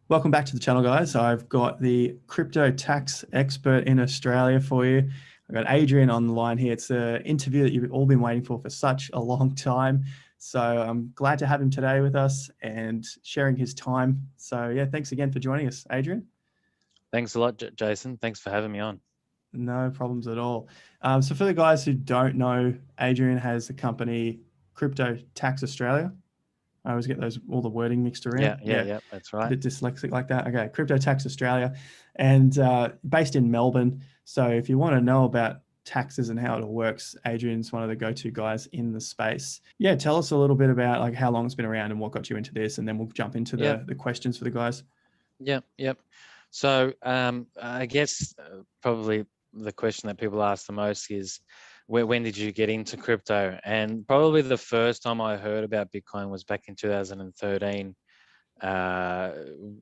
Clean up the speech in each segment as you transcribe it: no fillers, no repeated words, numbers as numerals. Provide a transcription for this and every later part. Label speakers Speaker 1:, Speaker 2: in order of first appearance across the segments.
Speaker 1: Welcome back to the channel, guys. I've got the crypto tax expert in Australia for you. I've got Adrian on the line here. It's an interview that you've all been waiting for such a long time. So I'm glad to have him today with us and sharing his time. So yeah, thanks again for joining us, Adrian.
Speaker 2: Thanks a lot, Jason. Thanks for having me on.
Speaker 1: No problems at all. So for the guys who don't know, Adrian has the company Crypto Tax Australia. I always get those all the wording mixed
Speaker 2: Yeah,
Speaker 1: around.
Speaker 2: yeah,
Speaker 1: Yeah,
Speaker 2: yeah, that's
Speaker 1: a
Speaker 2: right.
Speaker 1: bit dyslexic like that. Okay, Crypto Tax Australia, and based in Melbourne. So if you want to know about taxes and how it all works, Adrian's one of the go-to guys in the space. Yeah, tell us a little bit about like how long it's been around and what got you into this, and then we'll jump into
Speaker 2: Yep,
Speaker 1: the questions for the guys.
Speaker 2: yep. So I guess probably the question that people ask the most is, when did you get into crypto? And probably the first time I heard about Bitcoin was back in 2013, uh,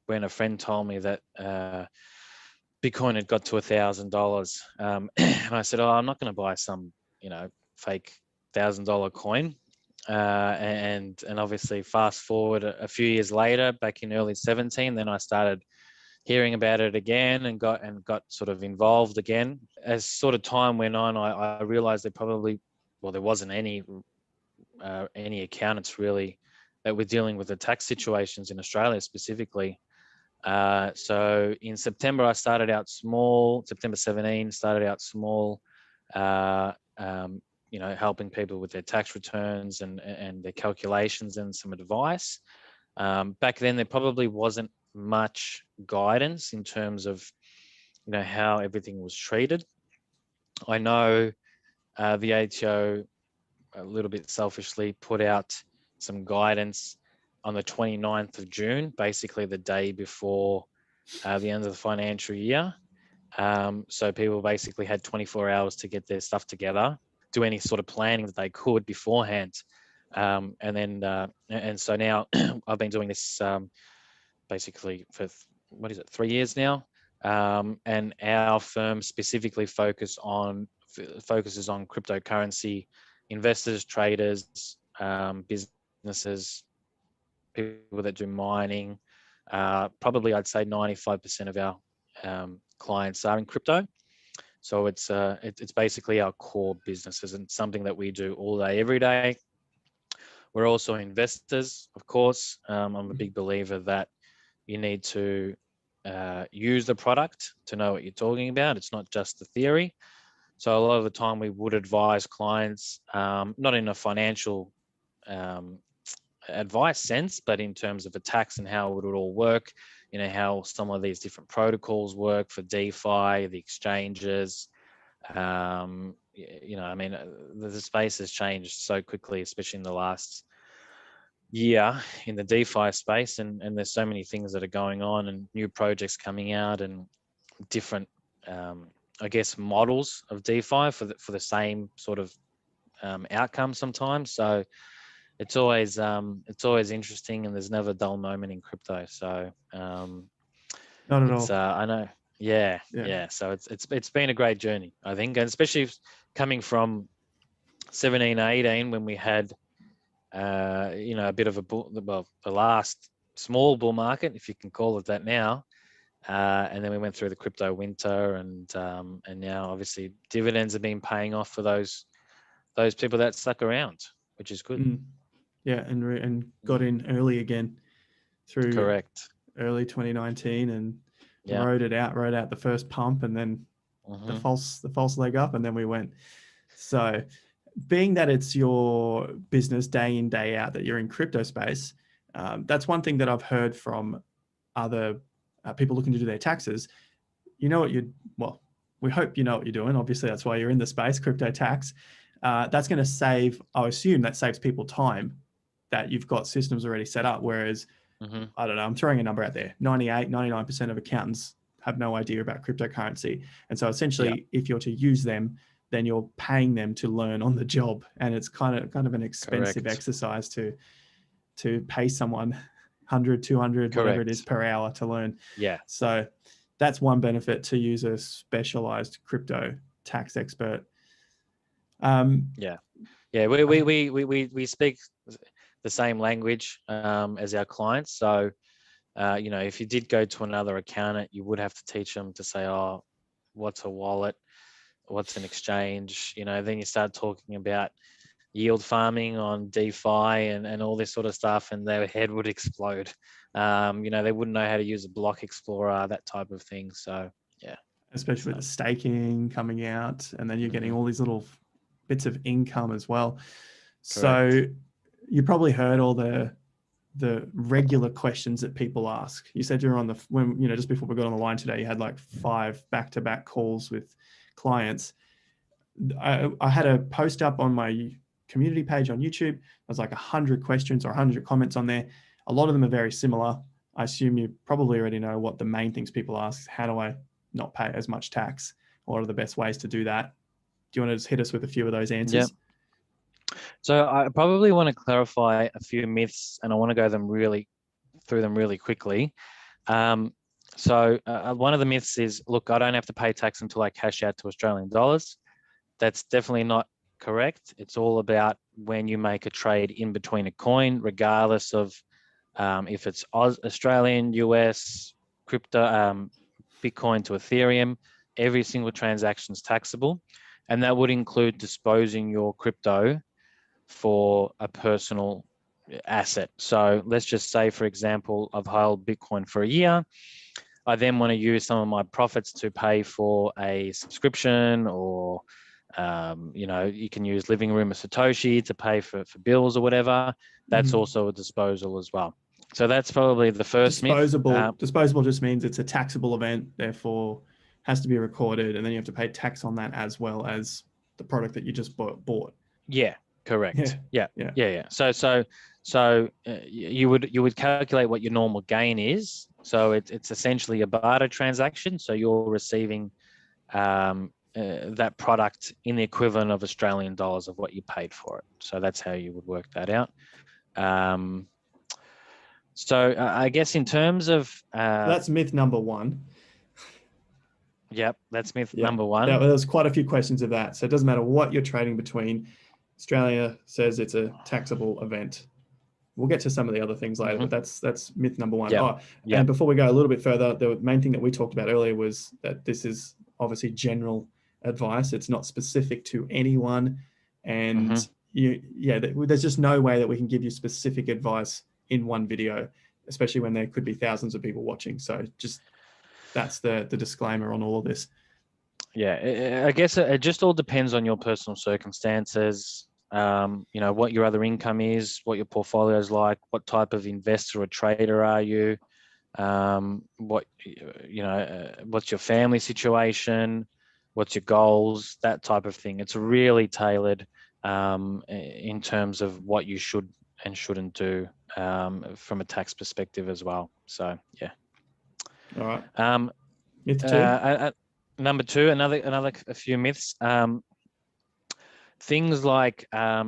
Speaker 2: when a friend told me that Bitcoin had got to $1,000, and I said, "Oh, I'm not going to buy some, fake $1,000 coin." And obviously, fast forward a few years later, back in early 17, then I started hearing about it again and got sort of involved again. As sort of time went on, I realized there wasn't any accountants really that were dealing with the tax situations in Australia specifically. So in September, I started out small. September 17 started out small, uh, um, helping people with their tax returns and their calculations and some advice. Back then, there probably wasn't much guidance in terms of how everything was treated. I know the ATO, a little bit selfishly, put out some guidance on the 29th of June, basically the day before the end of the financial year. So people basically had 24 hours to get their stuff together, do any sort of planning that they could beforehand. And so now I've been doing this basically for what is it, 3 years now. And our firm specifically focuses on cryptocurrency investors, traders, businesses, people that do mining. Probably I'd say 95% of our clients are in crypto. So it's basically our core businesses and something that we do all day, every day. We're also investors, of course. I'm a big believer that you need to use the product to know what you're talking about. It's not just the theory. So a lot of the time we would advise clients, not in a financial um, advice sense, but in terms of a tax and how it would all work, how some of these different protocols work for DeFi, the exchanges. I mean, the space has changed so quickly, especially in the last year in the DeFi space, and there's so many things that are going on and new projects coming out and different, I guess, models of DeFi for the same sort of outcome sometimes. So it's always interesting, and there's never a dull moment in crypto. So
Speaker 1: Not at
Speaker 2: it's
Speaker 1: all.
Speaker 2: I know, yeah,
Speaker 1: Yeah.
Speaker 2: yeah. So it's been a great journey, I think, and especially coming from 17, 18 when we had a bit of a the last small bull market, if you can call it that now. And then we went through the crypto winter, and now obviously dividends have been paying off for those people that stuck around, which is good.
Speaker 1: Mm. Yeah, and got
Speaker 2: Mm,
Speaker 1: in early again through
Speaker 2: correct.
Speaker 1: early 2019 and
Speaker 2: Yeah.
Speaker 1: rode out the first pump, and then
Speaker 2: Hmm.
Speaker 1: the false leg up, and then we went. So being that it's your business day in day out that you're in crypto space, that's one thing that I've heard from other people looking to do their taxes. You know what you well, we hope you know what you're doing. Obviously, that's why you're in the space, crypto tax. That's going to save. I assume that saves people time, that you've got systems already set up. Whereas
Speaker 2: Hmm.
Speaker 1: I don't know, I'm throwing a number out there. 98, 99% of accountants have no idea about cryptocurrency. And so
Speaker 2: Yeah.
Speaker 1: essentially, if you're to use them, then you're paying them to learn on the job. And it's kind of an expensive
Speaker 2: Correct.
Speaker 1: exercise to pay someone 100, 200, whatever it is
Speaker 2: Correct.
Speaker 1: per hour to learn.
Speaker 2: Yeah.
Speaker 1: So that's one benefit to use a specialized crypto tax expert. Um,
Speaker 2: Yeah. Yeah. We speak the same language as our clients. So If you did go to another accountant, you would have to teach them to say, oh, what's a wallet? What's an exchange? Then you start talking about yield farming on DeFi and all this sort of stuff, and their head would explode. They wouldn't know how to use a block explorer, that type of thing. So, yeah.
Speaker 1: Especially with the staking coming out, and then you're getting
Speaker 2: Mhm.
Speaker 1: all these little bits of income as well. So
Speaker 2: Correct.
Speaker 1: you probably heard all the regular questions that people ask. You said you're on just before we got on the line today, you had like 5 back-to-back calls with clients. I had a post up on my community page on YouTube. There's like 100 questions or 100 comments on there. A lot of them are very similar. I assume you probably already know what the main things people ask. How do I not pay as much tax? What are the best ways to do that? Do you want to just hit us with a few of those
Speaker 2: Yeah.
Speaker 1: answers?
Speaker 2: So I probably want to clarify a few myths, and I want to go through them really quickly. One of the myths is, look, I don't have to pay tax until I cash out to Australian dollars. That's definitely not correct. It's all about when you make a trade in between a coin, regardless of if it's Australian, US, crypto, Bitcoin to Ethereum. Every single transaction is taxable, and that would include disposing your crypto for a personal asset. So let's just say, for example, I've held Bitcoin for a year. I then want to use some of my profits to pay for a subscription, or you can use Living Room or Satoshi to pay for bills or whatever. That's also a disposal as well. So that's probably the first myth.
Speaker 1: Disposable just means it's a taxable event, therefore has to be recorded, and then you have to pay tax on that as well as the product that you just bought.
Speaker 2: Yeah, correct.
Speaker 1: Yeah.
Speaker 2: So you would calculate what your normal gain is. So it's essentially a barter transaction. So you're receiving that product in the equivalent of Australian dollars of what you paid for it. So that's how you would work that out. I guess in terms of
Speaker 1: that's myth number 1.
Speaker 2: Yep, that's myth number 1.
Speaker 1: There's quite a few questions of that. So it doesn't matter what you're trading between. Australia says it's a taxable event. We'll get to some of the other things later, but that's myth number 1. And before we go a little bit further, the main thing that we talked about earlier was that this is obviously general advice. It's not specific to anyone. And there's just no way that we can give you specific advice in one video, especially when there could be thousands of people watching. So just that's the disclaimer on all of this.
Speaker 2: Yeah, I guess it just all depends on your personal circumstances. What your other income is, what your portfolio is like, what type of investor or trader are you, what's your family situation, what's your goals, that type of thing. It's really tailored in terms of what you should and shouldn't do from a tax perspective as well. So, yeah.
Speaker 1: All right. Myth 2.
Speaker 2: Number 2, a few myths. Things like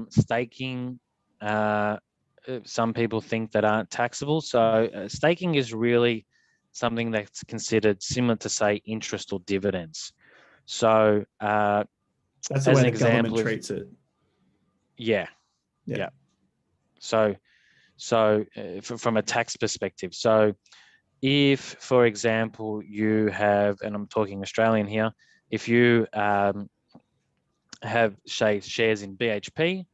Speaker 2: staking, some people think that aren't taxable. So staking is really something that's considered similar to, say, interest or dividends. So
Speaker 1: that's the way the government treats it.
Speaker 2: Yeah. So from a tax perspective, so if, for example, you have, and I'm talking Australian here, if you have, say, shares in BHP,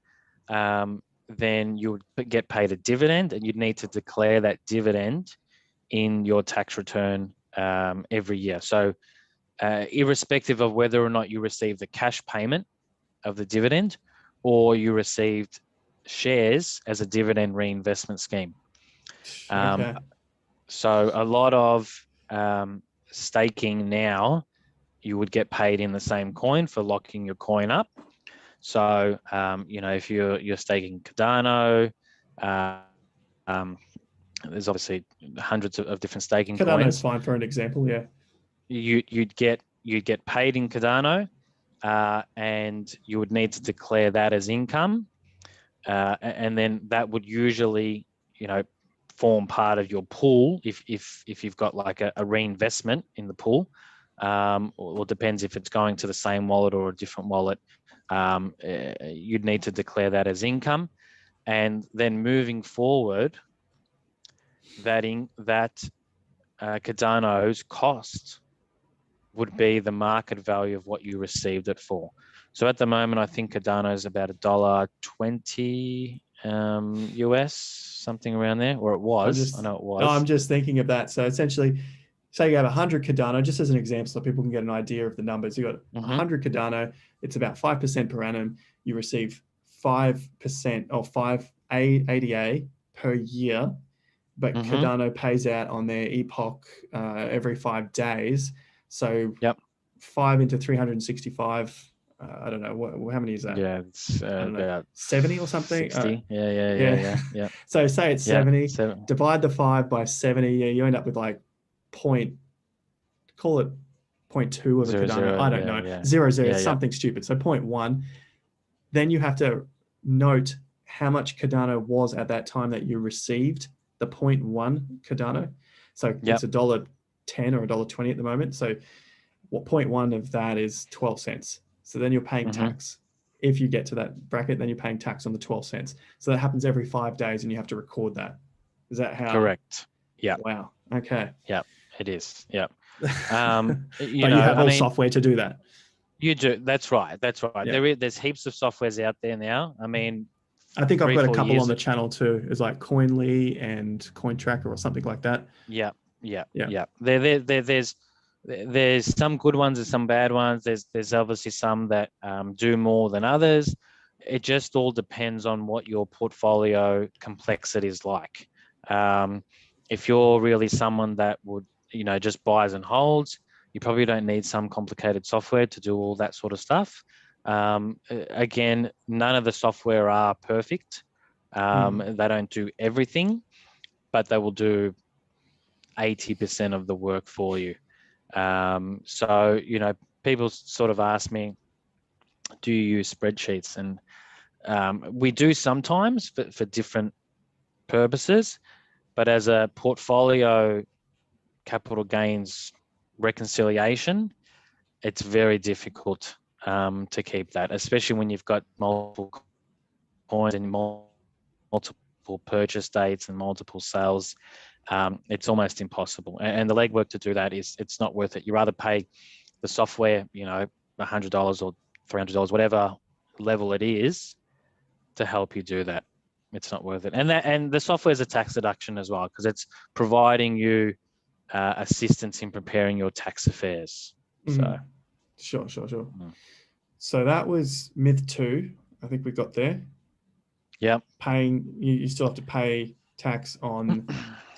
Speaker 2: then you would get paid a dividend, and you'd need to declare that dividend in your tax return every year. So irrespective of whether or not you received the cash payment of the dividend or you received shares as a dividend reinvestment scheme.
Speaker 1: Okay.
Speaker 2: So a lot of staking now, you would get paid in the same coin for locking your coin up. So, if you're staking Cardano, there's obviously hundreds of different staking coins.
Speaker 1: Cardano is fine for an example, yeah.
Speaker 2: You'd get paid in Cardano, and you would need to declare that as income, and then that would usually, form part of your pool if you've got like a reinvestment in the pool, or depends if it's going to the same wallet or a different wallet. You'd need to declare that as income, and then moving forward, that Cardano's cost would be the market value of what you received it for. So at the moment, I think Cardano is about $1.20 US, something around there, or it was. I know it was.
Speaker 1: I'm just thinking of that. So essentially, say you have 100 Cardano, just as an example, so people can get an idea of the numbers. You got 100 Cardano, it's about 5% per annum. You receive 5% or 5 ADA per year, but Cardano pays out on their epoch every 5 days. So 5 into 365. I don't know how many is that.
Speaker 2: Yeah, it's about
Speaker 1: 70 or something.
Speaker 2: 60. Yeah.
Speaker 1: So say it's 70. Divide the 5 by 70. Yeah, you end up with like call it 0.2 of a Cardano. I don't know. 0.0, something stupid. So 0.1. Then you have to note how much Cardano was at that time that you received the 0.1 Cardano. So it's $1.10 or $1.20 at the moment. So what 0.1 of that is 12 cents. So then you're paying tax. If you get to that bracket, then you're paying tax on the 12 cents. So that happens every 5 days and you have to record that. Is that how?
Speaker 2: Correct. Yeah.
Speaker 1: Wow. Okay.
Speaker 2: Yeah, it is. Yeah.
Speaker 1: But you have software to do that.
Speaker 2: You do. That's right. Yeah. There's heaps of softwares out there now. I mean,
Speaker 1: I think I've got a couple on the channel too. It's like Coinly and CoinTracker or something like that.
Speaker 2: Yeah. There's some good ones and some bad ones. There's obviously some that do more than others. It just all depends on what your portfolio complexity is like. If you're really someone that would, just buys and holds, you probably don't need some complicated software to do all that sort of stuff. Again, none of the software are perfect. They don't do everything, but they will do 80% of the work for you. So, people sort of ask me, do you use spreadsheets? And we do sometimes for different purposes, but as a portfolio capital gains reconciliation, it's very difficult to keep that, especially when you've got multiple coins and multiple purchase dates and multiple sales. It's almost impossible. And the legwork to do that it's not worth it. You rather pay the software, $100 or $300, whatever level it is, to help you do that. It's not worth it. And the software is a tax deduction as well, because it's providing you assistance in preparing your tax affairs. So
Speaker 1: sure. So that was myth 2. I think we got there.
Speaker 2: Yeah.
Speaker 1: You still have to pay tax on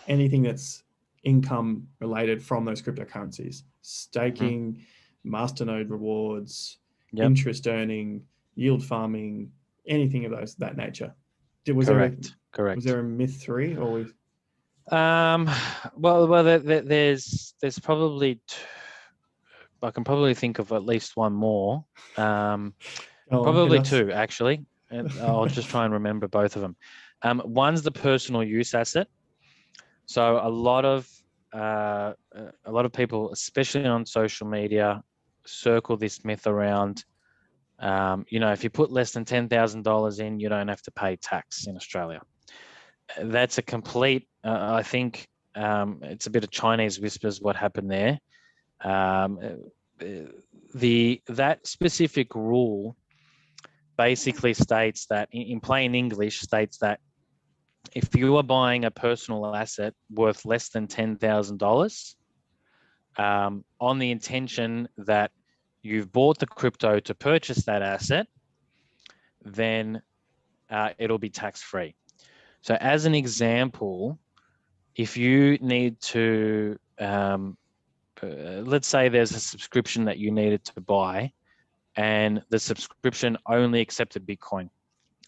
Speaker 1: anything that's income related from those cryptocurrencies. Staking, masternode rewards, interest earning, yield farming, anything of that nature.
Speaker 2: Correct.
Speaker 1: Was there a myth 3 or
Speaker 2: well, there's probably I can probably think of at least one more. Probably 2 actually. And I'll just try and remember both of them. One's the personal use asset. So a lot of people, especially on social media, circle this myth around. If you put less than $10,000 in, you don't have to pay tax in Australia. That's a complete. I think it's a bit of Chinese whispers what happened there. That specific rule basically states that, in plain English, states that if you are buying a personal asset worth less than $10,000, on the intention that you've bought the crypto to purchase that asset, then it'll be tax-free. So as an example, if you need to, let's say there's a subscription that you needed to buy, and the subscription only accepted Bitcoin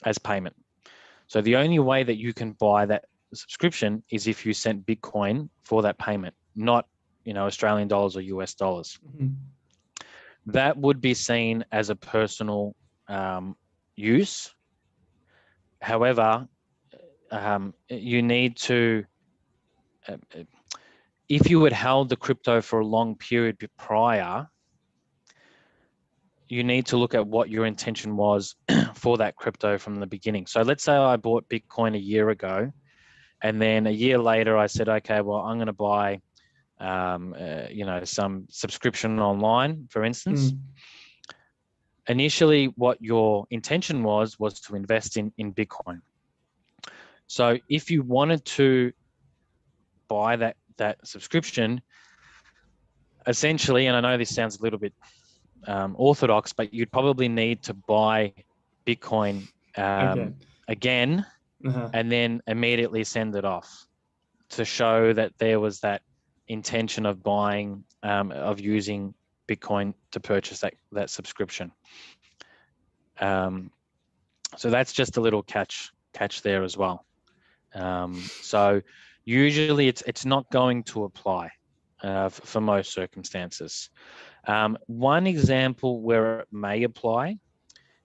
Speaker 2: as payment. So the only way that you can buy that subscription is if you sent Bitcoin for that payment, not Australian dollars or US dollars. That would be seen as a personal use. However, you need to, if you had held the crypto for a long period prior, you need to look at what your intention was for that crypto from the beginning. So let's say I bought Bitcoin a year ago, And then a year later, I said, okay, well, I'm going to buy, some subscription online, for instance. Initially, what your intention was to invest in Bitcoin. So if you wanted to buy that subscription, essentially, and I know this sounds a little bit orthodox, but you'd probably need to buy Bitcoin again and then immediately send it off to show that there was that intention of buying, of using Bitcoin to purchase that subscription. So that's just a little catch there as well. So usually it's not going to apply for most circumstances. One example where it may apply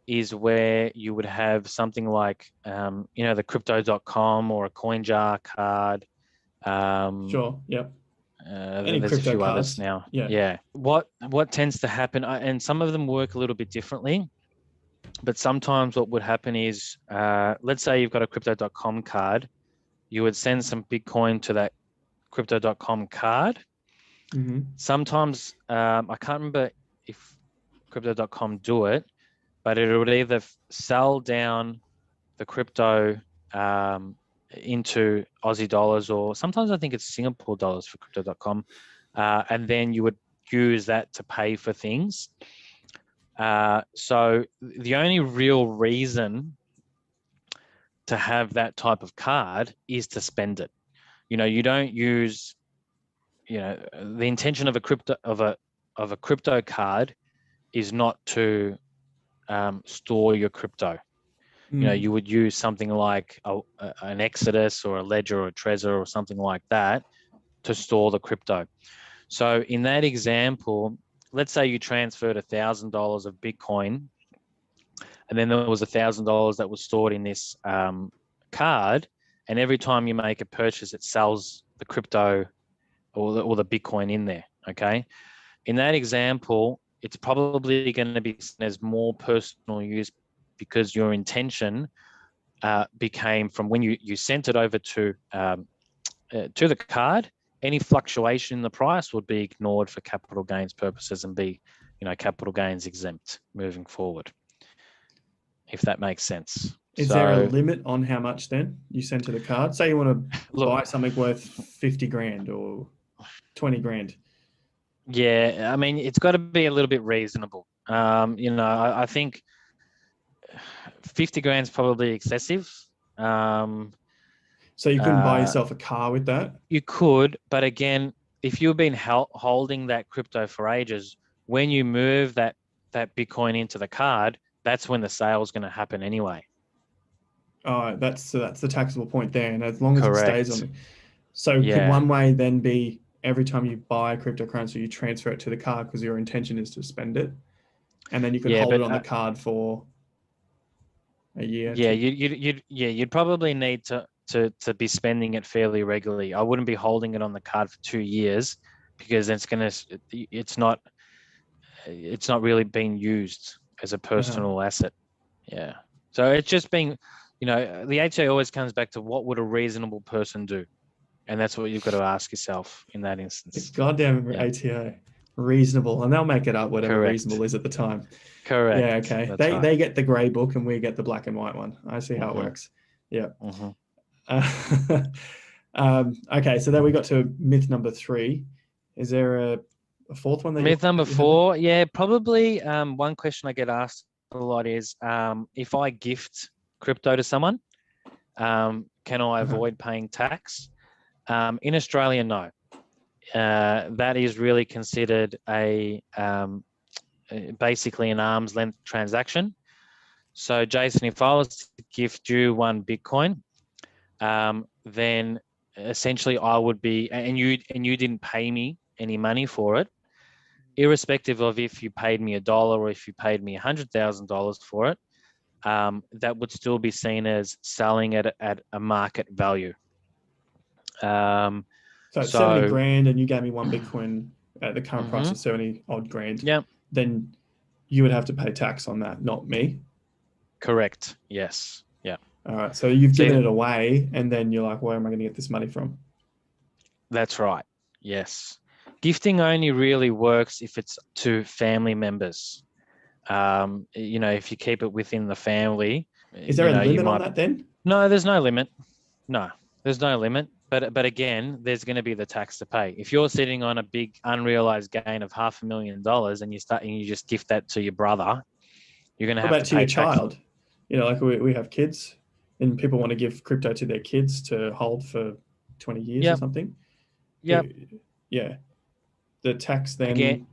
Speaker 2: is where you would have something like, the crypto.com or a CoinJar card.
Speaker 1: Sure. Yep.
Speaker 2: There's a few cards. Others now. Yeah. What tends to happen, and some of them work a little bit differently, but sometimes what would happen is, let's say you've got a crypto.com card, you would send some Bitcoin to that crypto.com card. Sometimes, I can't remember if crypto.com do it, but it would either sell down the crypto into Aussie dollars, or sometimes I think it's Singapore dollars for crypto.com, and then you would use that to pay for things. So the only real reason to have that type of card is to spend it. You don't use, the intention of a crypto card is not to store your crypto. You would use something like an Exodus or a Ledger or a Trezor or something like that to store the crypto. So in that example, let's say you transferred $1,000 of Bitcoin, and then there was $1,000 that was stored in this card, and every time you make a purchase, it sells the crypto or the Bitcoin in there. Okay, in that example, it's probably going to be seen as more personal use, because your intention became from when you sent it over to the card. Any fluctuation in the price would be ignored for capital gains purposes and be, capital gains exempt moving forward, if that makes sense.
Speaker 1: Is there a limit on how much then you send to the card? Say you want to buy something worth 50 grand or 20 grand.
Speaker 2: Yeah, I mean, it's got to be a little bit reasonable. I think 50 grand is probably excessive.
Speaker 1: So you couldn't buy yourself a car with that?
Speaker 2: You could, but again, if you've been holding that crypto for ages, when you move that Bitcoin into the card, that's when the sale is going to happen anyway.
Speaker 1: Oh, that's the taxable point there, and as long as
Speaker 2: Correct.
Speaker 1: It stays on. Could one way then be every time you buy cryptocurrency, you transfer it to the card because your intention is to spend it, and then you could hold it on the card for a year?
Speaker 2: Yeah, you'd probably need to be spending it fairly regularly. I wouldn't be holding it on the card for 2 years, because it's not really being used as a personal asset. Yeah. So it's just being, the ATO always comes back to what would a reasonable person do? And that's what you've got to ask yourself in that instance.
Speaker 1: It's goddamn ATO. Reasonable. And they'll make it up whatever reasonable is at the time.
Speaker 2: Correct.
Speaker 1: Yeah, okay. They get the grey book and we get the black and white one. I see how it works. Yeah. Okay, so then we got to myth number 3. Is there a fourth one?
Speaker 2: Myth number 4, yeah, probably. One question I get asked a lot is, if I gift crypto to someone, can I avoid paying tax? In Australia, no. That is really considered basically an arm's length transaction. So, Jason, if I was to gift you 1 Bitcoin, then essentially I would be, and you didn't pay me any money for it, irrespective of if you paid me $1 or if you paid me $100,000 for it, that would still be seen as selling it at a market value.
Speaker 1: So it's 70 grand and you gave me 1 Bitcoin at the current price of 70 odd grand.
Speaker 2: Yeah.
Speaker 1: Then you would have to pay tax on that, not me.
Speaker 2: Correct. Yes. Yeah.
Speaker 1: All right. So you've given
Speaker 2: See,
Speaker 1: it away, and then you're like, where am I going to get this money from?
Speaker 2: that's right. Yes. Gifting only really works if it's to family members. If you keep it within the family,
Speaker 1: Is there a
Speaker 2: you
Speaker 1: limit on
Speaker 2: might.
Speaker 1: that then?
Speaker 2: No, there's no limit. No, there's no limit. But again, there's going to be the tax to pay. If you're sitting on a big unrealized gain of $500,000 and you just gift that to your brother, you're going to
Speaker 1: What
Speaker 2: have
Speaker 1: about
Speaker 2: to
Speaker 1: to your
Speaker 2: pay tax.
Speaker 1: child? Like we have kids, and people want to give crypto to their kids to hold for 20 years or
Speaker 2: Yep,
Speaker 1: something.
Speaker 2: yep.
Speaker 1: Yeah, the tax
Speaker 2: Again,
Speaker 1: then,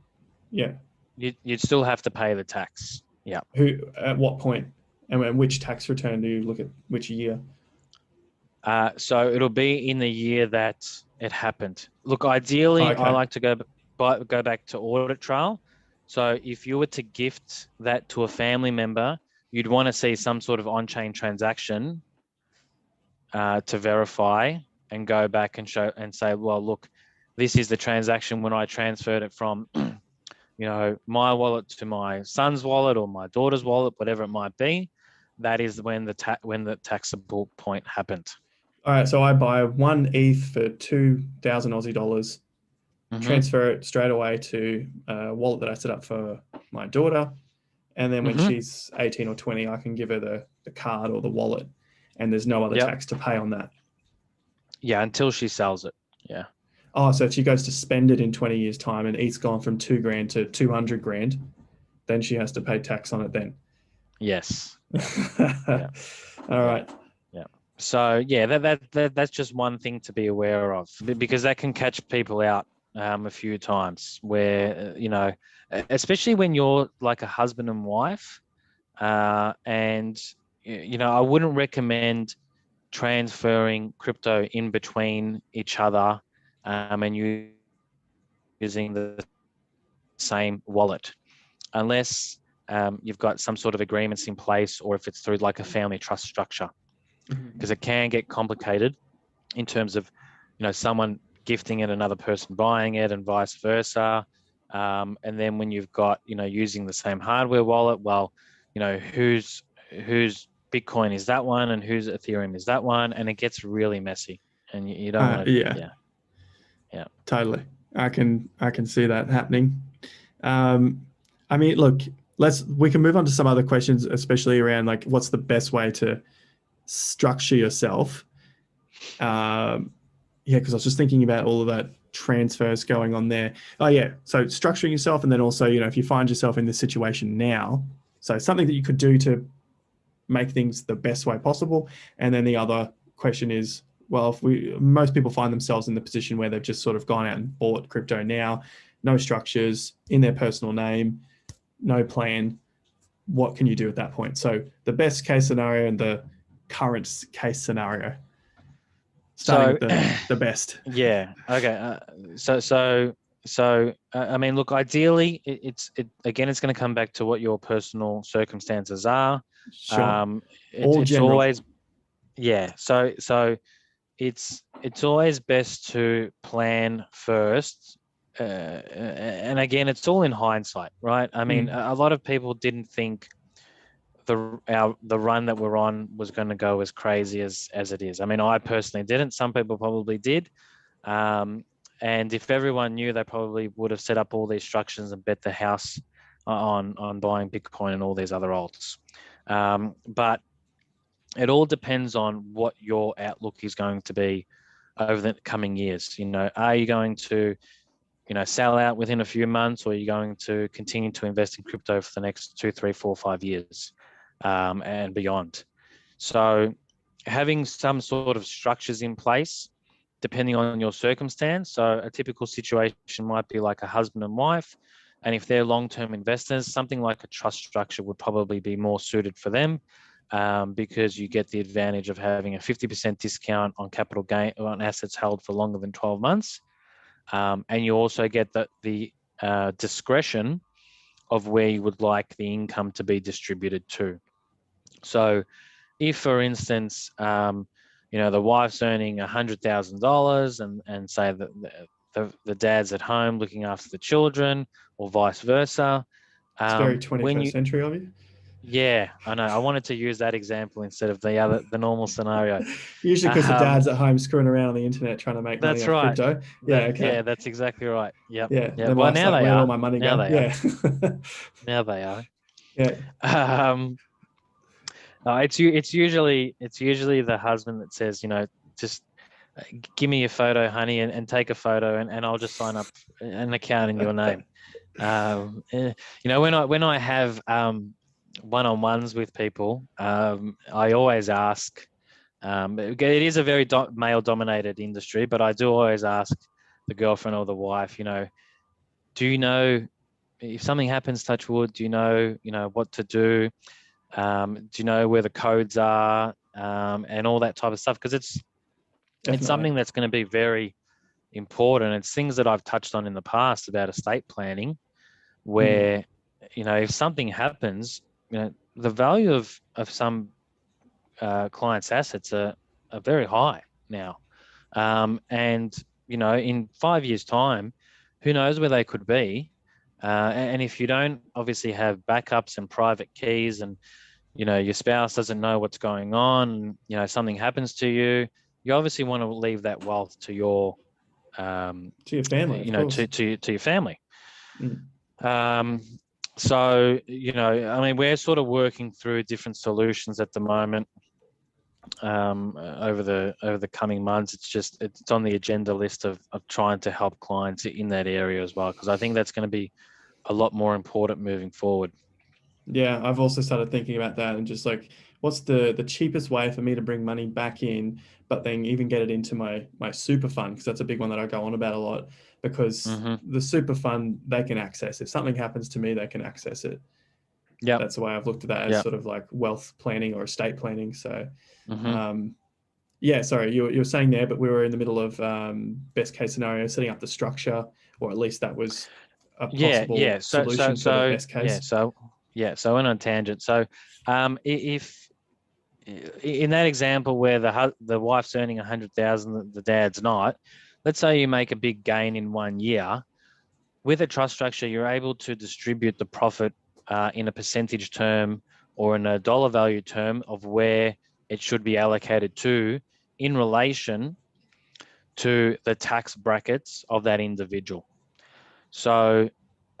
Speaker 1: yeah.
Speaker 2: you'd still have to pay the tax. Yeah.
Speaker 1: Who at what point, and which tax return do you look at? Which year?
Speaker 2: So it'll be in the year that it happened. Look,
Speaker 1: Oh,
Speaker 2: ideally, I
Speaker 1: okay.
Speaker 2: like to go back to audit trail. So if you were to gift that to a family member, you'd want to see some sort of on-chain transaction to verify and go back and show and say, well, look, this is the transaction when I transferred it from, my wallet to my son's wallet or my daughter's wallet, whatever it might be. That is when the taxable point happened.
Speaker 1: All right. So I buy one ETH for 2,000 Aussie dollars,
Speaker 2: Mm-hmm.
Speaker 1: transfer it straight away to a wallet that I set up for my daughter. And then when
Speaker 2: Mm-hmm.
Speaker 1: she's 18 or 20, I can give her the card or the wallet, and there's no other
Speaker 2: Yep.
Speaker 1: tax to pay on that.
Speaker 2: Yeah, until she sells it. Yeah.
Speaker 1: Oh, so if she goes to spend it in 20 years' time and ETH's gone from 2 grand to 200 grand, then she has to pay tax on it then.
Speaker 2: Yes. Yeah. Yeah.
Speaker 1: All
Speaker 2: Yeah.
Speaker 1: right.
Speaker 2: Yeah. So yeah, that's just one thing to be aware of because that can catch people out a few times where especially when you're like a husband and wife, and I wouldn't recommend transferring crypto in between each other, and using the same wallet unless you've got some sort of agreements in place or if it's through like a family trust structure, because it can get complicated in terms of someone gifting it, another person buying it, and vice versa. And then when you've got using the same hardware wallet, well, whose Bitcoin is that one and whose Ethereum is that one, and it gets really messy, and you don't want to.
Speaker 1: Yeah,
Speaker 2: Yeah, yeah.
Speaker 1: totally. I can see that happening. Um, I mean, look, we can move on to some other questions, especially around like what's the best way to structure yourself. Yeah, because I was just thinking about all of that transfers going on there. Oh yeah, so structuring yourself, and then also if you find yourself in this situation now, so something that you could do to make things the best way possible. And then the other question is, well, if most people find themselves in the position where they've just sort of gone out and bought crypto now, no structures in their personal name, no plan. What can you do at that point? So the best case scenario and the current case scenario, starting
Speaker 2: So
Speaker 1: with the best.
Speaker 2: yeah, okay. I mean, look, ideally, it's going to come back to what your personal circumstances are.
Speaker 1: Sure. All
Speaker 2: It's
Speaker 1: general.
Speaker 2: always, yeah. So it's always best to plan first. And again, it's all in hindsight, right? I mean, a lot of people didn't think the run that we're on was going to go as crazy as it is. I mean, I personally didn't. Some people probably did. And if everyone knew, they probably would have set up all these structures and bet the house on buying Bitcoin and all these other alts. But it all depends on what your outlook is going to be over the coming years. Are you going to sell out within a few months, or are you going to continue to invest in crypto for the next 2, 3, 4, 5 years, and beyond? So having some sort of structures in place, depending on your circumstance. So a typical situation might be like a husband and wife. And if they're long-term investors, something like a trust structure would probably be more suited for them, because you get the advantage of having a 50% discount on capital gain on assets held for longer than 12 months. And you also get the discretion of where you would like the income to be distributed to. So if, for instance, the wife's earning $100,000 and say that the dad's at home looking after the children, or vice versa,
Speaker 1: It's very
Speaker 2: when
Speaker 1: 21st
Speaker 2: you
Speaker 1: century of you.
Speaker 2: Yeah, I know. I wanted to use that example instead of the normal scenario.
Speaker 1: Usually because the
Speaker 2: Um,
Speaker 1: dad's at home screwing around on the internet trying to make money
Speaker 2: that's
Speaker 1: off
Speaker 2: right.
Speaker 1: crypto. Yeah,
Speaker 2: That
Speaker 1: okay.
Speaker 2: yeah, that's exactly right. Yep.
Speaker 1: Yeah.
Speaker 2: Yeah.
Speaker 1: The
Speaker 2: Well,
Speaker 1: wife's
Speaker 2: now
Speaker 1: like,
Speaker 2: they
Speaker 1: where'd all
Speaker 2: are.
Speaker 1: my money
Speaker 2: Now
Speaker 1: go?
Speaker 2: they are.
Speaker 1: Yeah.
Speaker 2: Now they are. Um, it's usually the husband that says, just give me your photo, honey, and take a photo, and I'll just sign up an account in your name. When I have one-on-ones with people, I always ask. It is a very male-dominated industry, but I do always ask the girlfriend or the wife, do you know if something happens, touch wood, do you know what to do? Do you know where the codes are, and all that type of stuff? Because it's
Speaker 1: Definitely.
Speaker 2: something that's going to be very important. It's things that I've touched on in the past about estate planning,
Speaker 1: Mm.
Speaker 2: where if something happens, the value of some clients' assets are very high now, and in 5 years' time, who knows where they could be. And if you don't obviously have backups and private keys, and your spouse doesn't know what's going on, something happens to you, you obviously want to leave that wealth to your um,
Speaker 1: To your family, of
Speaker 2: to
Speaker 1: course.
Speaker 2: to your family.
Speaker 1: Mm.
Speaker 2: um, so I mean, we're sort of working through different solutions at the moment. Over the coming months, it's on the agenda list of trying to help clients in that area as well, because I think that's going to be a lot more important moving forward.
Speaker 1: Yeah, I've also started thinking about that and just like, what's the cheapest way for me to bring money back in, but then even get it into my super fund, because that's a big one that I go on about a lot. Because
Speaker 2: Hmm.
Speaker 1: the super fund they can access. If something happens to me, they can access it.
Speaker 2: Yep.
Speaker 1: That's the way I've looked at that, as
Speaker 2: Yep.
Speaker 1: sort of like wealth planning or estate planning. So,
Speaker 2: Hmm.
Speaker 1: um, yeah, sorry, you were saying there, but we were in the middle of best case scenario, setting up the structure, or at least that was a
Speaker 2: Yeah, yeah.
Speaker 1: possible
Speaker 2: So, so,
Speaker 1: solution for the
Speaker 2: so,
Speaker 1: best
Speaker 2: yeah.
Speaker 1: case.
Speaker 2: So I went on a tangent. So, if in that example where the wife's earning 100,000, the dad's not, let's say you make a big gain in 1 year. With a trust structure, you're able to distribute the profit in a percentage term or in a dollar value term of where it should be allocated to in relation to the tax brackets of that individual. So,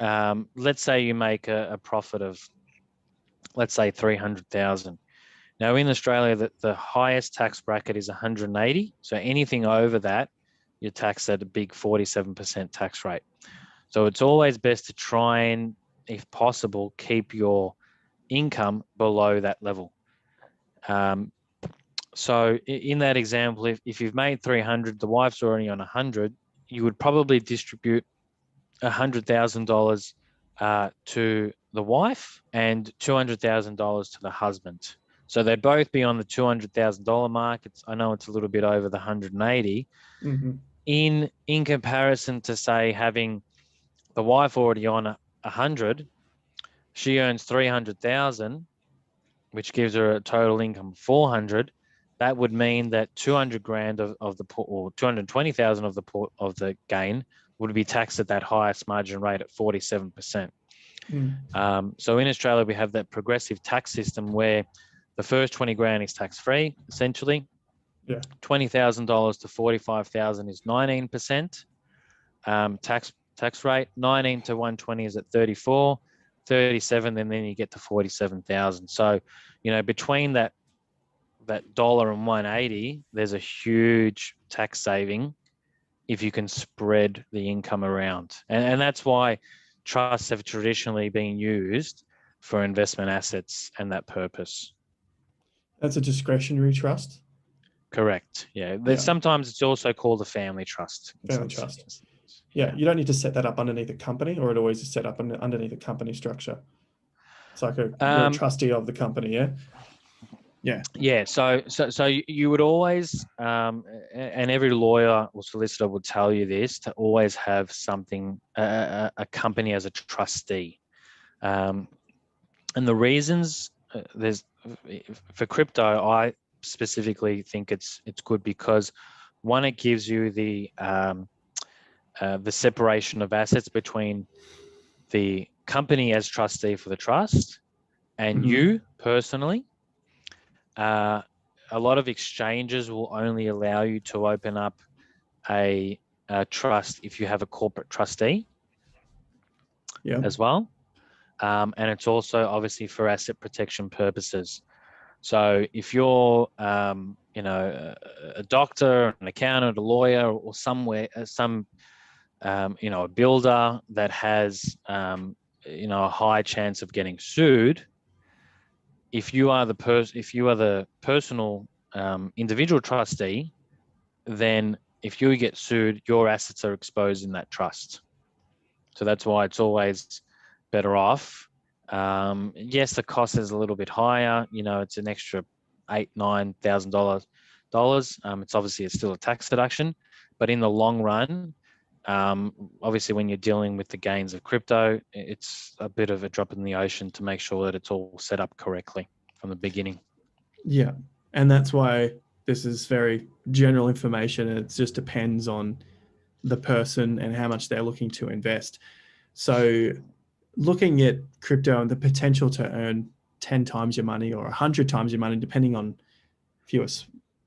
Speaker 2: let's say you make a profit of, let's say, 300,000. Now, in Australia, the highest tax bracket is 180. So anything over that, you're taxed at a big 47% tax rate. So it's always best to try and, if possible, keep your income below that level. Um, so in that example, if you've made 300, the wife's already on 100, you would probably distribute $100,000 to the wife and $200,000 to the husband. So they'd both be on the $200,000 mark. I know it's a little bit over the 180.
Speaker 1: Hmm.
Speaker 2: In comparison to, say, having the wife already on 100, she earns 300,000, which gives her a total income of 400. That would mean that 200 grand of the or 220,000 of the gain would be taxed at that highest margin rate at 47%.
Speaker 1: Mm.
Speaker 2: So in Australia, we have that progressive tax system where the first 20 grand is tax free, essentially.
Speaker 1: Yeah.
Speaker 2: $20,000 to 45,000 is 19% tax rate. 19 to 120 is at 34, 37, and then you get to 47,000. So, between that dollar and 180, there's a huge tax saving if you can spread the income around. And that's why trusts have traditionally been used for investment assets and that purpose.
Speaker 1: That's a discretionary trust.
Speaker 2: Correct. Yeah.
Speaker 1: Yeah.
Speaker 2: Sometimes it's also called a family trust in
Speaker 1: Family
Speaker 2: some
Speaker 1: trust.
Speaker 2: instances.
Speaker 1: Yeah.
Speaker 2: Yeah.
Speaker 1: You don't need to set that up underneath a company, or it always is set up underneath a company structure. It's like you're a
Speaker 2: Um,
Speaker 1: trustee of the company. Yeah. Yeah.
Speaker 2: Yeah, so you would always, and every lawyer or solicitor would tell you this, to always have something, a company as a trustee. Um, and the reasons, there's for crypto, I specifically think it's good because, one, it gives you the separation of assets between the company as trustee for the trust And
Speaker 1: Mhm.
Speaker 2: you personally, a lot of exchanges will only allow you to open up a trust if you have a corporate trustee
Speaker 1: Yeah.
Speaker 2: as well. And it's also obviously for asset protection purposes. So if you're, a doctor, an accountant, a lawyer, or somewhere, a builder that has, a high chance of getting sued, if you are the personal individual trustee, then if you get sued, your assets are exposed in that trust. So that's why it's always better off. Yes, the cost is a little bit higher. It's an extra $8,000, $9,000. It's still a tax deduction, but in the long run, obviously when you're dealing with the gains of crypto, it's a bit of a drop in the ocean to make sure that it's all set up correctly from the beginning.
Speaker 1: Yeah. And that's why this is very general information. And it just depends on the person and how much they're looking to invest. So, looking at crypto and the potential to earn 10 times your money or 100 times your money, depending on if you were,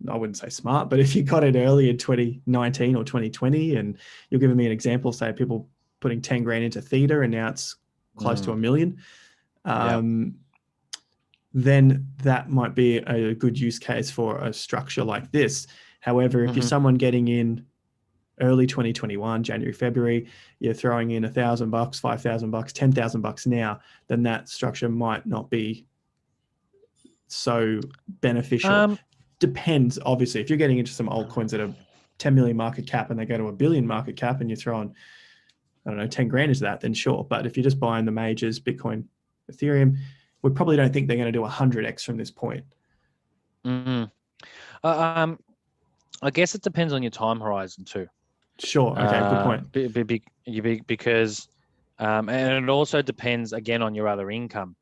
Speaker 1: I wouldn't say smart, but if you got it early in 2019 or 2020, and you're giving me an example, say people putting 10 grand into Theta and now it's close to
Speaker 2: Mm,
Speaker 1: a million,
Speaker 2: yeah.
Speaker 1: then that might be a good use case for a structure like this. However, if you're
Speaker 2: Hmm.
Speaker 1: someone getting in early 2021, January, February, you're throwing in $1,000, $5,000, $10,000 now, then that structure might not be so beneficial.
Speaker 2: Um,
Speaker 1: Depends, obviously. If you're getting into some altcoins that are 10 million market cap and they go to a billion market cap and you're throwing, I don't know, 10 grand into that, then sure. But if you're just buying the majors, Bitcoin, Ethereum, we probably don't think they're going to do 100x from this point.
Speaker 2: mm, um, I guess it depends on your time horizon too.
Speaker 1: Sure. Okay. Good point.
Speaker 2: Because, and it also depends again on your other income.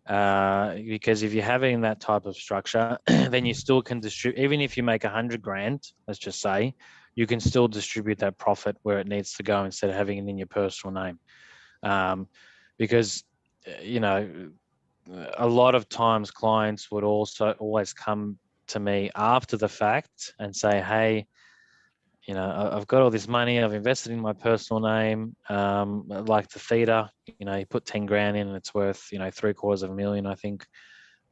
Speaker 2: Because if you're having that type of structure, then you still can distribute, even if you make 100 grand, let's just say, you can still distribute that profit where it needs to go instead of having it in your personal name. Because, you know, a lot of times clients would also always come to me after the fact and say, hey, I've got all this money, I've invested in my personal name, like the Theta, you put 10 grand in and it's worth, $750,000, I think.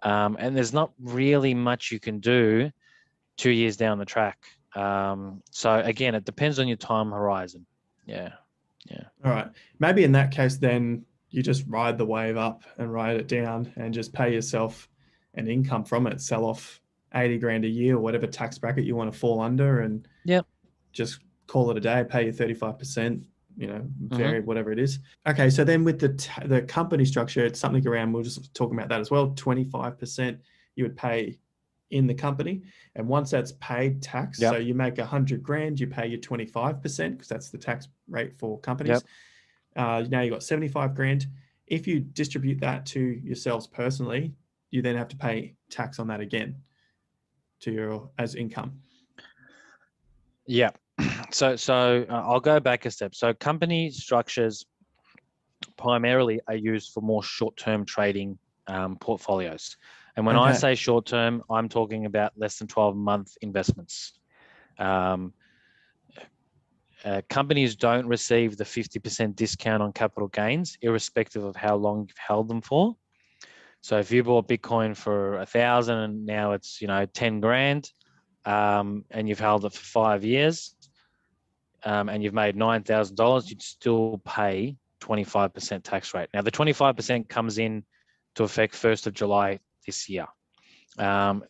Speaker 2: And there's not really much you can do 2 years down the track. So again, it depends on your time horizon. Yeah. Yeah.
Speaker 1: All right. Maybe in that case, then you just ride the wave up and ride it down and just pay yourself an income from it. Sell off 80 grand a year or whatever tax bracket you want to fall under and
Speaker 2: Yep.
Speaker 1: just call it a day, pay you 35%,
Speaker 2: Mm-hmm.
Speaker 1: vary whatever it is. Okay. So then with the company structure, it's something around, we'll just talking about that as well. 25% you would pay in the company. And once that's paid tax, so
Speaker 2: Yep.
Speaker 1: you make 100 grand, you pay your 25% because that's the tax rate for companies.
Speaker 2: Yep.
Speaker 1: Now you've got 75 grand. If you distribute that to yourselves personally, you then have to pay tax on that again to your as income.
Speaker 2: Yeah. So I'll go back a step. So company structures primarily are used for more short-term trading portfolios. And when I
Speaker 1: Okay.
Speaker 2: say short-term, I'm talking about less than 12-month investments. Um, Companies don't receive the 50% discount on capital gains, irrespective of how long you've held them for. So if you bought Bitcoin for 1,000 and now it's 10 grand, and you've held it for 5 years, and you've made $9,000, you'd still pay 25% tax rate. Now the 25% comes in to effect 1st of July this year.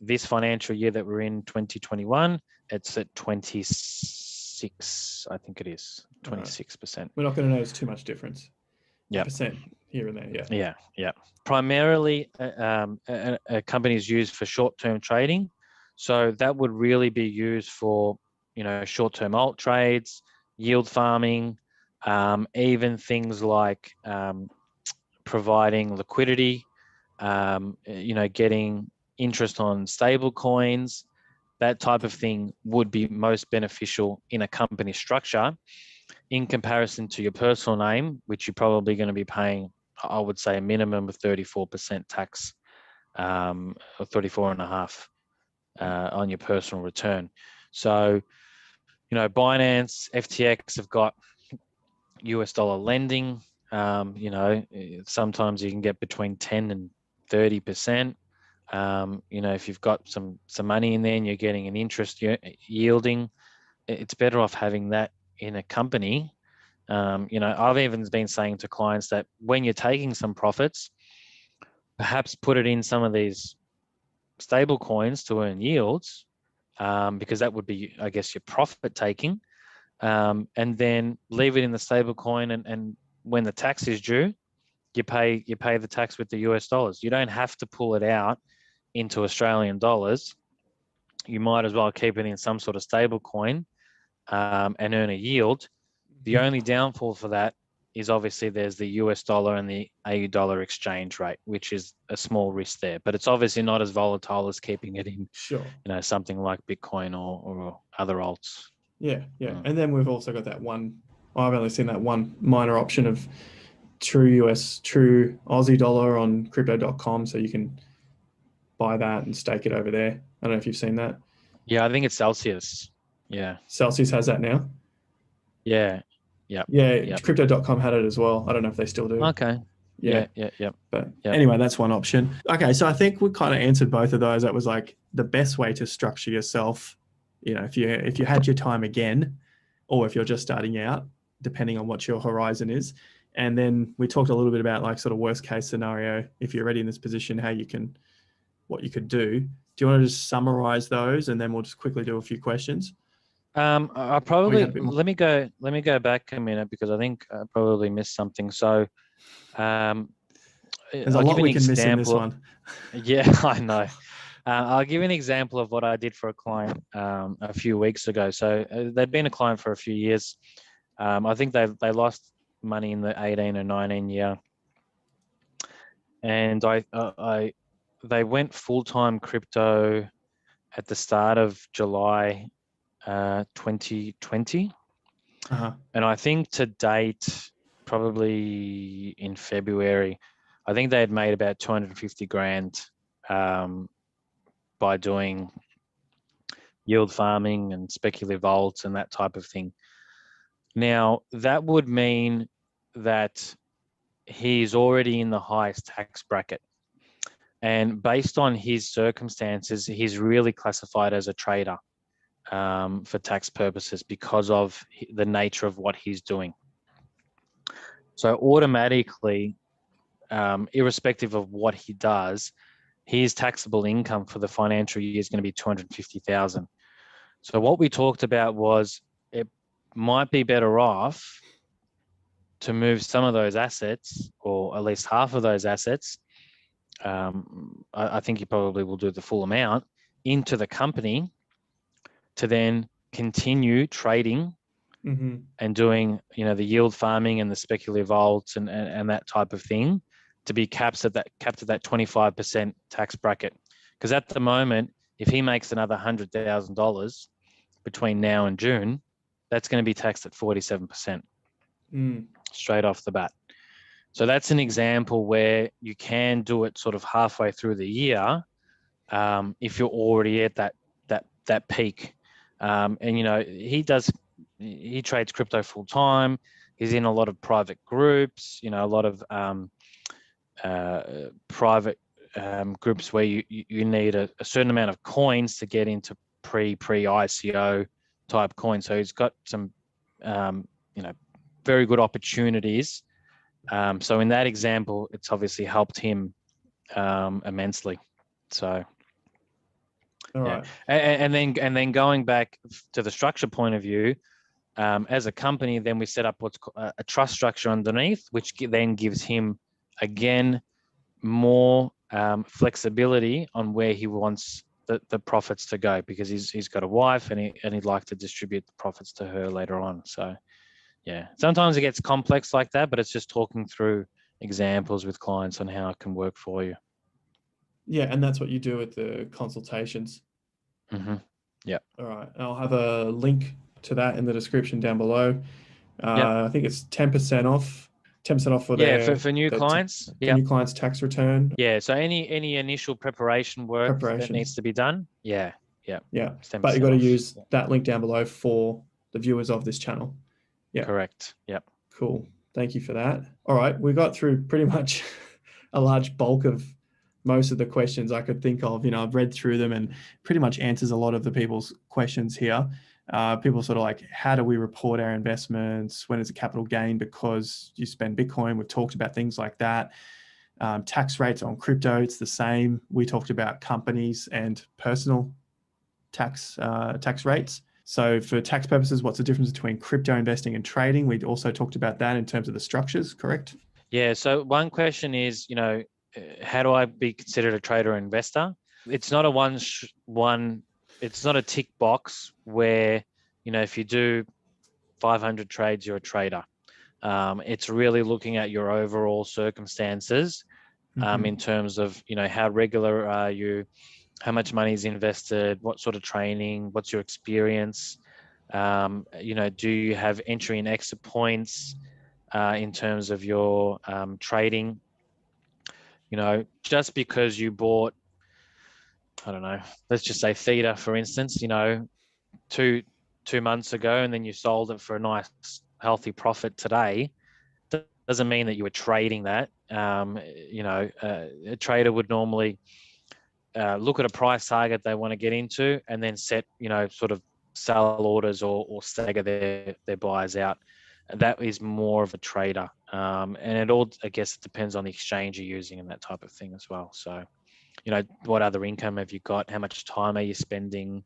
Speaker 2: This financial year that we're in, 2021, it's at 26, I think it is, 26%.
Speaker 1: We're not going to notice too much difference. A
Speaker 2: Yeah.
Speaker 1: percent here and there. Yeah.
Speaker 2: Yeah. Yeah. Primarily, a company is used for short-term trading. So that would really be used for, short-term alt trades, yield farming, even things like providing liquidity, getting interest on stable coins, that type of thing would be most beneficial in a company structure in comparison to your personal name, which you're probably going to be paying I would say a minimum of 34% tax, or 34.5 on your personal return. So, Binance, FTX have got US dollar lending. Sometimes you can get between 10 and 30%. If you've got some money in there and you're getting an interest yielding, it's better off having that in a company. I've even been saying to clients that when you're taking some profits, perhaps put it in some of these stable coins to earn yields, because that would be, I guess, your profit taking, and then leave it in the stable coin, and when the tax is due, you pay the tax with the US dollars. You don't have to pull it out into Australian dollars. You might as well keep it in some sort of stable coin, and earn a yield. The only downfall for that is obviously there's the US dollar and the AU dollar exchange rate, which is a small risk there, but it's obviously not as volatile as keeping it in,
Speaker 1: Sure.
Speaker 2: something like Bitcoin or other alts.
Speaker 1: Yeah. And then we've also got that one. I've only seen that one minor option of true Aussie dollar on crypto.com, so you can buy that and stake it over there. I don't know if you've seen that.
Speaker 2: Yeah, I think it's Celsius. Yeah.
Speaker 1: Celsius has that now.
Speaker 2: Yeah.
Speaker 1: Yeah. Crypto.com had it as well. I don't know if they still do.
Speaker 2: Okay. Yeah.
Speaker 1: But anyway, that's one option. Okay, so I think we kind of answered both of those. That was like the best way to structure yourself. If you had your time again, or if you're just starting out, depending on what your horizon is. And then we talked a little bit about like sort of worst case scenario. If you're already in this position, what you could do. Do you want to just summarize those, and then we'll just quickly do a few questions?
Speaker 2: I probably let me go back a minute, because I think I probably missed something. So,
Speaker 1: there's a lot we can miss in this one.
Speaker 2: Yeah, I know. I'll give you an example of what I did for a client a few weeks ago. So they'd been a client for a few years. I think they lost money in the 18 or 19 year, and they went full-time crypto at the start of July 2020. And I think to date, probably in February, I think they had made about 250 grand by doing yield farming and speculative alts and that type of thing. Now, that would mean that he's already in the highest tax bracket. And based on his circumstances, he's really classified as a trader for tax purposes because of the nature of what he's doing. So automatically, irrespective of what he does, his taxable income for the financial year is going to be 250,000. So what we talked about was it might be better off to move some of those assets, or at least half of those assets. I think you probably will do the full amount into the company to then continue trading and doing, the yield farming and the speculative alts and that type of thing, to be capped at that 25% tax bracket. Because at the moment, if he makes another $100,000 between now and June, that's going to be taxed at 47% straight off the bat. So that's an example where you can do it sort of halfway through the year, if you're already at that peak. And he trades crypto full time. He's in a lot of private groups, a lot of private groups where you need a certain amount of coins to get into pre-ICO type coins. So he's got some very good opportunities. So in that example, it's obviously helped him immensely. So,
Speaker 1: all right.
Speaker 2: And then going back to the structure point of view, as a company, then we set up what's called a trust structure underneath, which then gives him again more flexibility on where he wants the profits to go, because he's got a wife and he'd like to distribute the profits to her later on. So. Yeah, sometimes it gets complex like that, but it's just talking through examples with clients on how it can work for you.
Speaker 1: Yeah, and that's what you do with the consultations.
Speaker 2: Yeah.
Speaker 1: All right, I'll have a link to that in the description down below. I think it's 10% off 10% off for
Speaker 2: Yeah,
Speaker 1: their
Speaker 2: for new clients.
Speaker 1: for
Speaker 2: Yeah.
Speaker 1: new clients tax return
Speaker 2: Yeah. So any initial preparation work that
Speaker 1: preparation.
Speaker 2: needs to be done. Yeah. Yeah.
Speaker 1: Yeah,
Speaker 2: It's
Speaker 1: but you
Speaker 2: 10%
Speaker 1: got to
Speaker 2: off.
Speaker 1: use
Speaker 2: Yeah.
Speaker 1: that link down below for the viewers of this channel. Yeah,
Speaker 2: Correct. Yep.
Speaker 1: cool. Thank you for that. All right, we got through pretty much a large bulk of most of the questions I could think of. I've read through them and pretty much answers a lot of the people's questions here. People sort of like, how do we report our investments? When is a capital gain because you spend Bitcoin? We've talked about things like that. Tax rates on crypto, it's the same. We talked about companies and personal tax rates. So for tax purposes, what's the difference between crypto investing and trading? We also talked about that in terms of the structures, correct?
Speaker 2: Yeah. So one question is, how do I be considered a trader or investor? It's not a one. It's not a tick box where, if you do 500 trades, you're a trader. It's really looking at your overall circumstances, in terms of, how regular are you, how much money is invested, what sort of training, what's your experience, do you have entry and exit points in terms of your trading. Just because you bought, I don't know, let's just say Theta, for instance, two months ago, and then you sold it for a nice healthy profit today, doesn't mean that you were trading that. A trader would normally look at a price target they want to get into, and then set, sort of sell orders or stagger their buyers out. That is more of a trader. And it all, I guess, it depends on the exchange you're using and that type of thing as well. So, what other income have you got? How much time are you spending?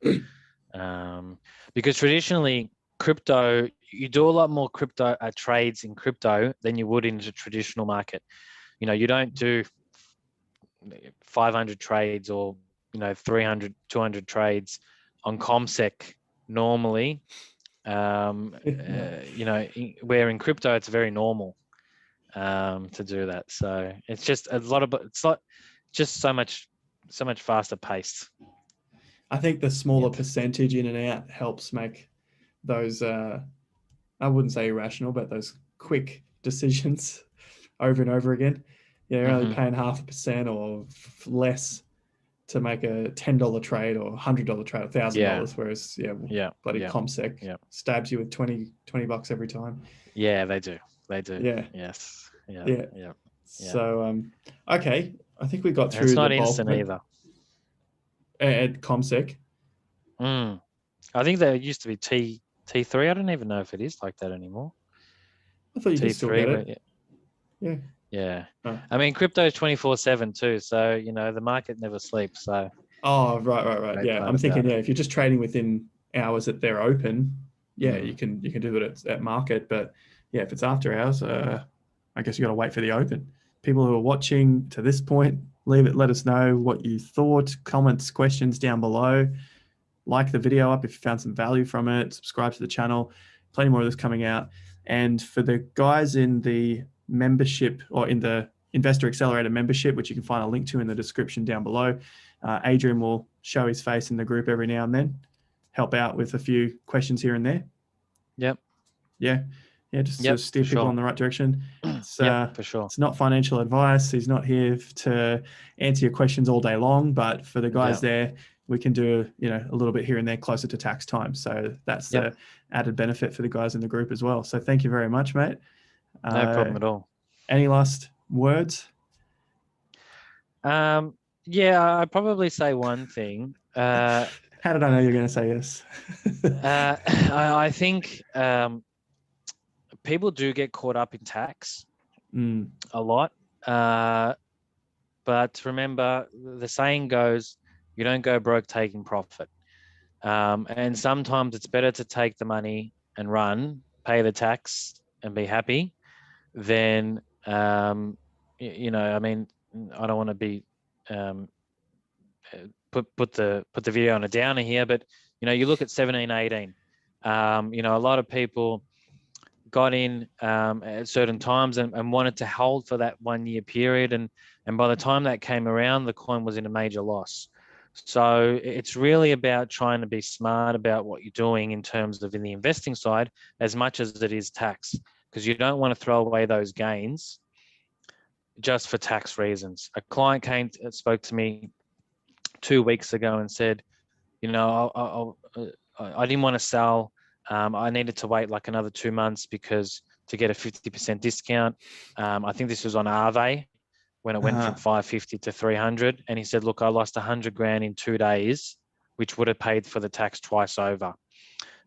Speaker 2: Because traditionally, crypto, you do a lot more crypto trades in crypto than you would in the traditional market. You don't do 500 trades or 300, 200 trades on ComSec normally. Where in crypto it's very normal to do that. So it's just just so much faster paced.
Speaker 1: I think the smaller percentage in and out helps make those, I wouldn't say irrational, but those quick decisions over and over again. You're only paying 0.5% or less to make a $10 trade or $100 trade, $1,000. Whereas, bloody ComSec stabs you with 20 bucks every time.
Speaker 2: Yeah, they do.
Speaker 1: Yeah.
Speaker 2: Yes.
Speaker 1: Yeah. So, okay. I think we got through
Speaker 2: it's not
Speaker 1: the bulk
Speaker 2: instant either.
Speaker 1: At ComSec.
Speaker 2: I think there used to be T3. I don't even know if it is like that anymore.
Speaker 1: I thought you could still get it.
Speaker 2: Yeah.
Speaker 1: Oh.
Speaker 2: I mean, crypto is 24/7 too. So, the market never sleeps. So.
Speaker 1: Oh, right. Yeah. I'm thinking, if you're just trading within hours that they're open, you can do it at market. But yeah, if it's after hours, I guess you got to wait for the open. People who are watching to this point, let us know what you thought, comments, questions down below. Like the video up if you found some value from it. Subscribe to the channel. Plenty more of this coming out. And for the guys in the membership or in the Investor Accelerator membership, which you can find a link to in the description down below, Adrian will show his face in the group every now and then, help out with a few questions here and there.
Speaker 2: Yep.
Speaker 1: Yeah, just to steer people in the right direction. It's,
Speaker 2: for sure.
Speaker 1: It's not financial advice. He's not here to answer your questions all day long, but for the guys there, we can do a little bit here and there closer to tax time. So that's the added benefit for the guys in the group as well. So thank you very much, mate.
Speaker 2: No problem at all.
Speaker 1: Any last words?
Speaker 2: I'd probably say one thing.
Speaker 1: How did I know you're going to say yes?
Speaker 2: I think people do get caught up in tax a lot. But remember, the saying goes, you don't go broke taking profit. And sometimes it's better to take the money and run, pay the tax and be happy than, I mean, I don't want to be put the video on a downer here, but you look at 17, 18. A lot of people got in at certain times and wanted to hold for that 1 year period, and by the time that came around, the coin was in a major loss. So it's really about trying to be smart about what you're doing in terms of in the investing side as much as it is tax. because you don't want to throw away those gains just for tax reasons. A client spoke to me 2 weeks ago and said, you know, I didn't want to sell. I needed to wait like another 2 months because to get a 50% discount. I think this was on Aave when it went from 550 to 300. And he said, look, I lost 100 grand in 2 days, which would have paid for the tax twice over.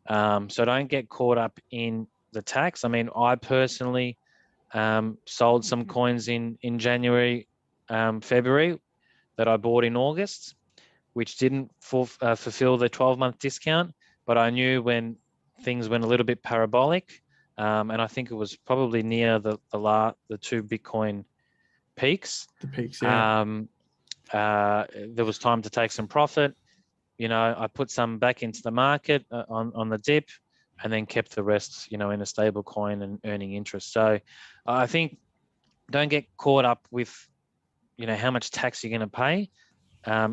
Speaker 2: So don't get caught up in the tax. I mean, I personally sold some coins in January, February that I bought in August, which didn't fulfill the 12-month discount. But I knew when things went a little bit parabolic, and I think it was probably near the two Bitcoin peaks.
Speaker 1: The peaks, yeah.
Speaker 2: There was time to take some profit. You know, I put some back into the market on the dip, and then kept the rest, you know, in a stable coin and earning interest. So I think don't get caught up with, you know, how much tax you're going to pay.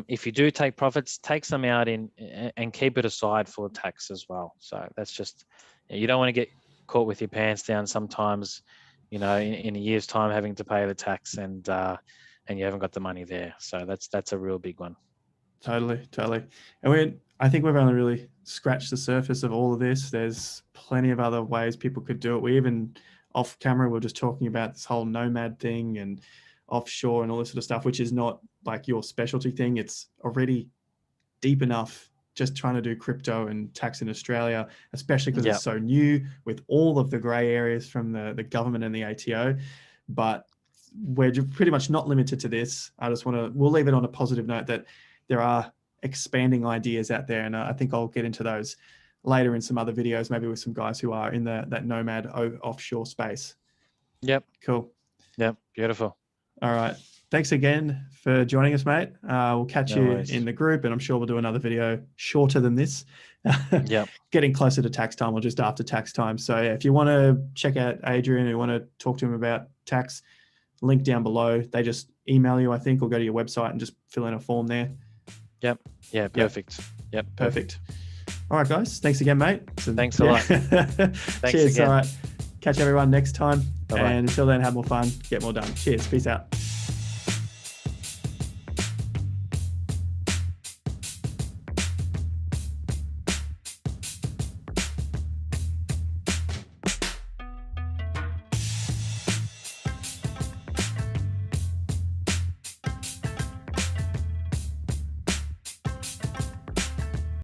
Speaker 2: If you do take profits, take some out and keep it aside for tax as well. So that's just, you don't want to get caught with your pants down sometimes, you know, in a year's time having to pay the tax and you haven't got the money there. So that's a real big one.
Speaker 1: Totally. And I think we've only really scratched the surface of all of this. There's plenty of other ways people could do it. We even off camera, we're just talking about this whole nomad thing and offshore and all this sort of stuff, which is not like your specialty thing. It's already deep enough just trying to do crypto and tax in Australia, especially because it's so new with all of the gray areas from the government and the ATO. But we're pretty much not limited to this. We'll leave it on a positive note that there are expanding ideas out there. And I think I'll get into those later in some other videos, maybe with some guys who are in that nomad offshore space.
Speaker 2: Yep.
Speaker 1: Cool.
Speaker 2: Yep. Beautiful.
Speaker 1: All right. Thanks again for joining us, mate. We'll catch you in the group, and I'm sure we'll do another video shorter than this.
Speaker 2: Yeah.
Speaker 1: Getting closer to tax time or just after tax time. So yeah, if you want to check out Adrian or you want to talk to him about tax, link down below. They just email you, I think, or go to your website and just fill in a form there.
Speaker 2: Yep. Yeah. Perfect. Yep.
Speaker 1: Perfect. All right, guys. Thanks again, mate.
Speaker 2: Thanks a lot. Thanks
Speaker 1: Cheers.
Speaker 2: again.
Speaker 1: All right. Catch everyone next time.
Speaker 2: Bye-bye.
Speaker 1: And until then, have more fun, get more done. Cheers. Peace out.